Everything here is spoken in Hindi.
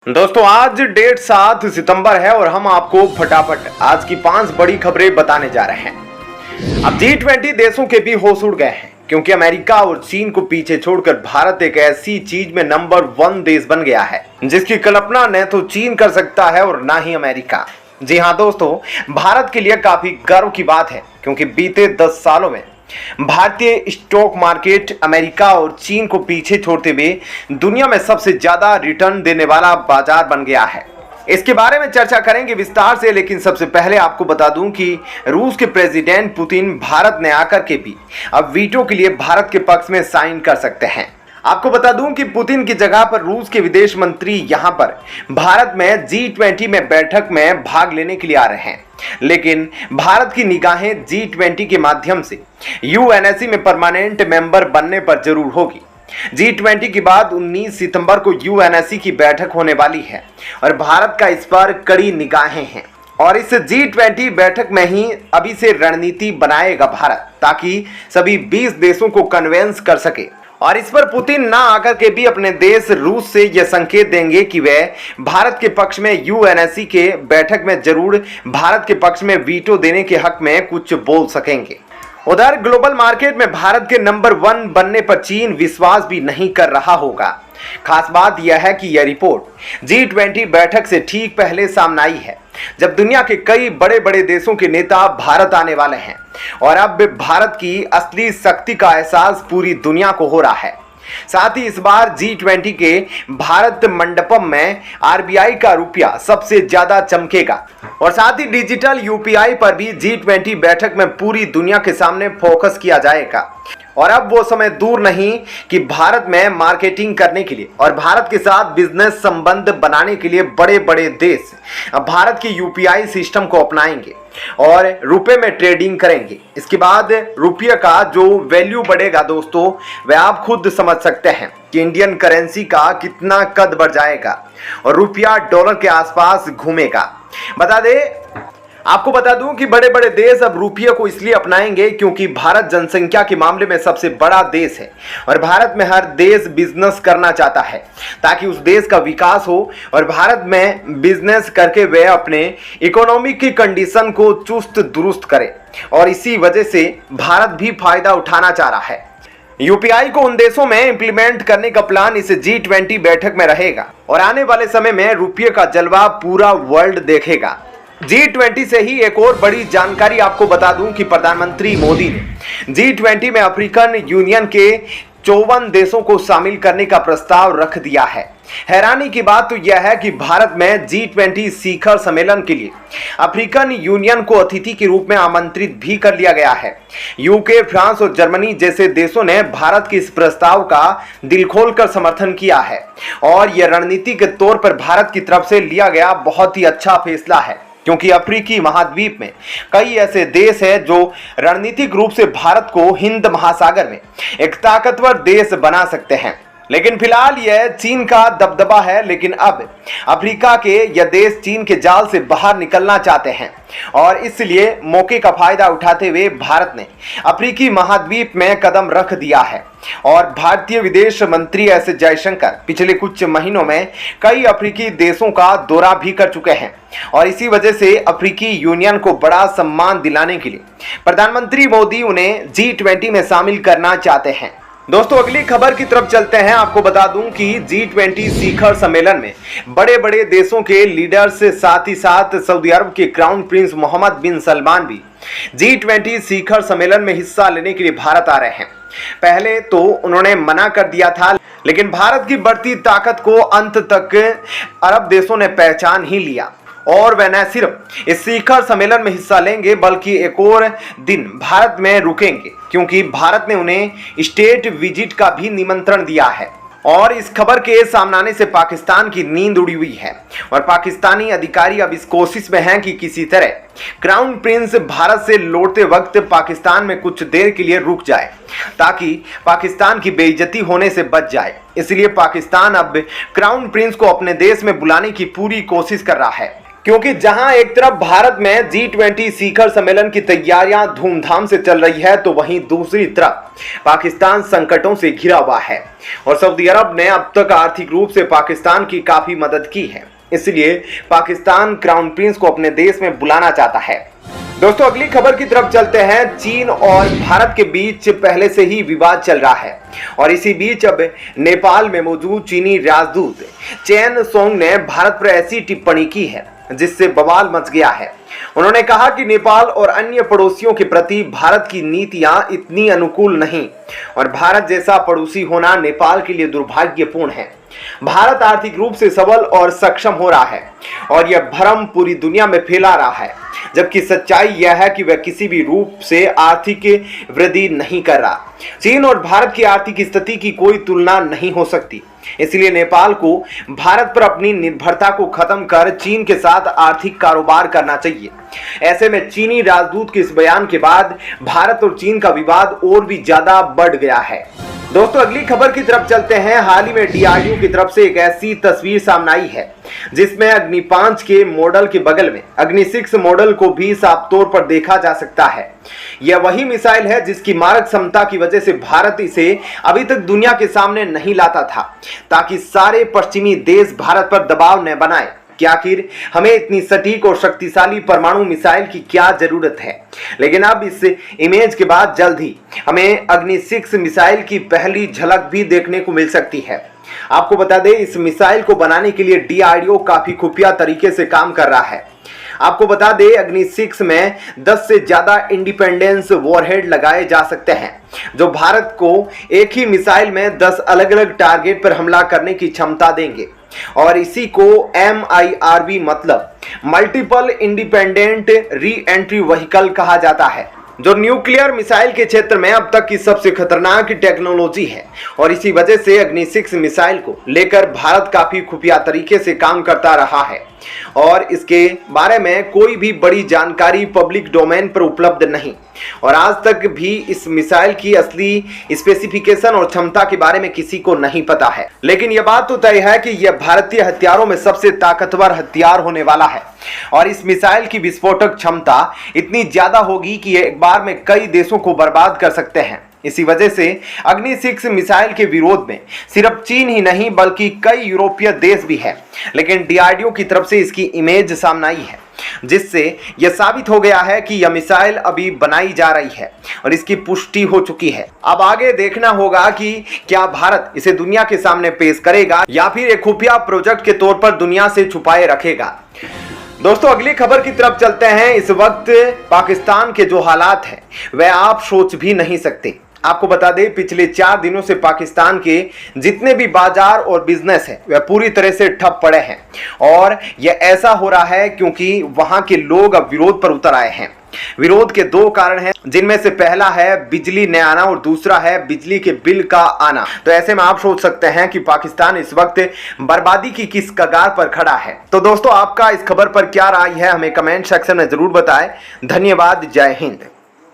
दोस्तों आज डेट 7 सितंबर है और हम आपको फटाफट आज की 5 बड़ी खबरें बताने जा रहे हैं। अब G20 देशों के भी होश उड़ गए हैं क्योंकि अमेरिका और चीन को पीछे छोड़कर भारत एक ऐसी चीज में नंबर 1 देश बन गया है जिसकी कल्पना न तो चीन कर सकता है और ना ही अमेरिका। जी हाँ दोस्तों, भारत के लिए काफी गर्व की बात है क्योंकि बीते 10 सालों में भारतीय स्टॉक मार्केट अमेरिका और चीन को पीछे छोड़ते हुए दुनिया में सबसे ज्यादा रिटर्न देने वाला बाजार बन गया है। इसके बारे में चर्चा करेंगे विस्तार से, लेकिन सबसे पहले आपको बता दूं कि रूस के प्रेसिडेंट पुतिन भारत में आकर के भी अब वीटो के लिए भारत के पक्ष में साइन कर सकते हैं। आपको बता दूं कि पुतिन की जगह पर रूस के विदेश मंत्री यहां पर भारत में G20 में बैठक में भाग लेने के लिए आ रहे हैं, लेकिन भारत की निगाहें G20 के माध्यम से यूएनएससी में परमानेंट मेंबर बनने पर जरूर होगी। G20 के बाद 19 सितंबर को यूएनएससी की बैठक होने वाली है और भारत का इस पर कड़ी निगाहें हैं और इस G20 बैठक में ही अभी से रणनीति बनाएगा भारत ताकि सभी 20 देशों को कन्वेंस कर सके। और इस पर पुतिन ना आकर के भी अपने देश रूस से यह संकेत देंगे कि वह भारत के पक्ष में यूएनएससी के बैठक में जरूर भारत के पक्ष में वीटो देने के हक में कुछ बोल सकेंगे। उधर ग्लोबल मार्केट में भारत के नंबर 1 बनने पर चीन विश्वास भी नहीं कर रहा होगा। खास बात यह है कि यह रिपोर्ट G20 बैठक से ठीक पहले सामने आई है जब दुनिया के कई बड़े बड़े देशों के नेता भारत आने वाले हैं और अब भारत की असली शक्ति का एहसास पूरी दुनिया को हो रहा है। साथ ही इस बार G20 के भारत मंडपम में आरबीआई का रुपया सबसे ज्यादा चमकेगा और साथ ही डिजिटल यूपीआई पर भी G20 बैठक में पूरी दुनिया के सामने फोकस किया जाएगा। और अब वो समय दूर नहीं कि भारत में मार्केटिंग करने के लिए और भारत के साथ बिजनेस संबंध बनाने के लिए बड़े बड़े देश अब भारत के यूपीआई सिस्टम को अपनाएंगे और रुपए में ट्रेडिंग करेंगे। इसके बाद रुपये का जो वैल्यू बढ़ेगा दोस्तों, वह आप खुद समझ सकते हैं कि इंडियन करेंसी का कितना कद बढ़ जाएगा और रुपया डॉलर के आसपास घूमेगा। आपको बता दूं कि बड़े बड़े देश अब रुपये को इसलिए अपनाएंगे क्योंकि भारत जनसंख्या के मामले में सबसे बड़ा देश है और भारत में हर देश बिजनेस करना चाहता है ताकि उस देश का विकास हो और भारत में बिजनेस करके वे अपने इकोनॉमी की कंडीशन को चुस्त दुरुस्त करे और इसी वजह से भारत भी फायदा उठाना चाह रहा है। यूपीआई को उन देशों में इंप्लीमेंट करने का प्लान इस G20 बैठक में रहेगा और आने वाले समय में रुपये का जलवा पूरा वर्ल्ड देखेगा। G20 से ही एक और बड़ी जानकारी आपको बता दूं कि प्रधानमंत्री मोदी ने G20 में अफ्रीकन यूनियन के 54 देशों को शामिल करने का प्रस्ताव रख दिया है। हैरानी की बात तो यह है कि भारत में G20 शिखर सम्मेलन के लिए अफ्रीकन यूनियन को अतिथि के रूप में आमंत्रित भी कर लिया गया है। यूके, फ्रांस और जर्मनी जैसे देशों ने भारत के इस प्रस्ताव का दिल खोलकर समर्थन किया है और यह रणनीति के तौर पर भारत की तरफ से लिया गया बहुत ही अच्छा फैसला है क्योंकि अफ्रीकी महाद्वीप में कई ऐसे देश हैं जो रणनीतिक रूप से भारत को हिंद महासागर में एक ताकतवर देश बना सकते हैं। लेकिन फिलहाल यह चीन का दबदबा है, लेकिन अब अफ्रीका के यह देश चीन के जाल से बाहर निकलना चाहते हैं और इसलिए मौके का फायदा उठाते हुए भारत ने अफ्रीकी महाद्वीप में कदम रख दिया है। और भारतीय विदेश मंत्री एस जयशंकर पिछले कुछ महीनों में कई अफ्रीकी देशों का दौरा भी कर चुके हैं और इसी वजह से अफ्रीकी यूनियन को बड़ा सम्मान दिलाने के लिए प्रधानमंत्री मोदी उन्हें G20 में शामिल करना चाहते हैं। दोस्तों अगली खबर की तरफ चलते हैं। आपको बता दूं कि G20 शिखर सम्मेलन में बड़े बड़े देशों के लीडर्स साथ ही साथ सऊदी अरब के क्राउन प्रिंस मोहम्मद बिन सलमान भी G20 शिखर सम्मेलन में हिस्सा लेने के लिए भारत आ रहे हैं। पहले तो उन्होंने मना कर दिया था, लेकिन भारत की बढ़ती ताकत को अंत तक अरब देशों ने पहचान ही लिया और वह न सिर्फ इस शिखर सम्मेलन में हिस्सा लेंगे बल्कि एक और दिन भारत में रुकेंगे क्योंकि भारत ने उन्हें स्टेट विजिट का भी निमंत्रण दिया है। और इस खबर के सामने आने से पाकिस्तान की नींद उड़ी हुई है और पाकिस्तानी अधिकारी अब इस कोशिश में हैं कि किसी तरह क्राउन प्रिंस भारत से लौटते वक्त पाकिस्तान में कुछ देर के लिए रुक जाए ताकि पाकिस्तान की बेइज्जती होने से बच जाए। इसलिए पाकिस्तान अब क्राउन प्रिंस को अपने देश में बुलाने की पूरी कोशिश कर रहा है। क्योंकि जहां एक तरफ भारत में G20 शिखर सम्मेलन की तैयारियां धूमधाम से चल रही है, तो वहीं दूसरी तरफ पाकिस्तान संकटों से घिरा हुआ है और सऊदी अरब ने अब तक आर्थिक रूप से पाकिस्तान की काफी मदद की है। इसलिए पाकिस्तान क्राउन प्रिंस को अपने देश में बुलाना चाहता है। दोस्तों, अगली खबर की तरफ चलते हैं। चीन और भारत के बीच पहले से ही विवाद चल रहा है और इसी बीच अब नेपाल में मौजूद चीनी राजदूत चेन सोंग ने भारत पर ऐसी टिप्पणी की है जिससे बवाल मच गया है। उन्होंने कहा कि नेपाल और अन्य पड़ोसियों के प्रति भारत की नीतियां इतनी अनुकूल नहीं और भारत जैसा पड़ोसी होना नेपाल के लिए दुर्भाग्यपूर्ण है। भारत आर्थिक रूप से सबल और सक्षम हो रहा है और यह भ्रम पूरी दुनिया में फैला रहा है, जबकि सच्चाई यह है कि वह किसी भी रूप से आर्थिक वृद्धि नहीं कर रहा। चीन और भारत की आर्थिक स्थिति की कोई तुलना नहीं हो सकती, इसलिए नेपाल को भारत पर अपनी निर्भरता को खत्म कर चीन के साथ आर्थिक कारोबार करना चाहिए। ऐसे में चीनी राजदूत के इस बयान के बाद भारत और चीन का विवाद और भी ज्यादा बढ़ गया है। दोस्तों, अगली खबर की तरफ चलते हैं। हाल ही में DRDO की तरफ से एक ऐसी तस्वीर सामने आई है जिसमें अग्नि 5 के मॉडल के बगल में अग्नि 6 मॉडल को भी साफ तौर पर देखा जा सकता है। यह वही मिसाइल है जिसकी मारक क्षमता की वजह से भारत इसे अभी तक दुनिया के सामने नहीं लाता था, ताकि सारे पश्चिमी देश भारत पर दबाव न बनाए कि आखिर हमें इतनी सटीक और शक्तिशाली परमाणु मिसाइल की क्या जरूरत है। लेकिन अब इस इमेज के बाद जल्द ही हमें अग्नि 6 मिसाइल की पहली झलक भी देखने को मिल सकती है। आपको बता दें, इस मिसाइल को बनाने के लिए DRDO काफी खुफिया तरीके से काम कर रहा है। आपको बता दें, अग्नि 6 में 10 से ज्यादा इंडिपेंडेंस वॉरहेड लगाए जा सकते हैं, जो भारत को एक ही मिसाइल में 10 अलग अलग टारगेट पर हमला करने की क्षमता देंगे और इसी को MIRV मतलब multiple independent re entry vehicle कहा जाता है, जो न्यूक्लियर मिसाइल के क्षेत्र में अब तक की सबसे खतरनाक टेक्नोलॉजी है। और इसी वजह से अग्नि 6 मिसाइल को लेकर भारत काफी खुफिया तरीके से काम करता रहा है और इसके बारे में कोई भी बड़ी जानकारी पब्लिक डोमेन पर उपलब्ध नहीं और आज तक भी इस मिसाइल की असली स्पेसिफिकेशन और क्षमता के बारे में किसी को नहीं पता है। लेकिन यह बात तो तय है कि यह भारतीय हथियारों में सबसे ताकतवर हथियार होने वाला है और इस मिसाइल की विस्फोटक क्षमता इतनी ज्यादा होगी कि एक बार में कई देशों को बर्बाद कर सकते हैं। इसी वजह से अग्नि 6 मिसाइल के विरोध में सिर्फ चीन ही नहीं बल्कि कई यूरोपीय देश भी है। लेकिन DRDO की तरफ से इसकी इमेज सामने आई है जिससे यह साबित हो गया है कि यह मिसाइल अभी बनाई जा रही है और इसकी पुष्टि हो चुकी है। अब आगे देखना होगा कि क्या भारत इसे दुनिया के सामने पेश करेगा या फिर एक खुफिया प्रोजेक्ट के तौर पर दुनिया से छुपाए रखेगा। दोस्तों, अगली खबर की तरफ चलते हैं। इस वक्त पाकिस्तान के जो हालात हैं वह आप सोच भी नहीं सकते। आपको बता दें, पिछले 4 दिनों से पाकिस्तान के जितने भी बाजार और बिजनेस है वह पूरी तरह से ठप पड़े हैं और यह ऐसा हो रहा है क्योंकि वहां के लोग अब विरोध पर उतर आए हैं। विरोध के 2 कारण हैं, जिनमें से पहला है बिजली न आना और दूसरा है बिजली के बिल का आना। तो ऐसे में आप सोच सकते हैं कि पाकिस्तान इस वक्त बर्बादी की किस कगार पर खड़ा है। तो दोस्तों, आपका इस खबर पर क्या राय है, हमें कमेंट सेक्शन में जरूर बताएं। धन्यवाद। जय हिंद।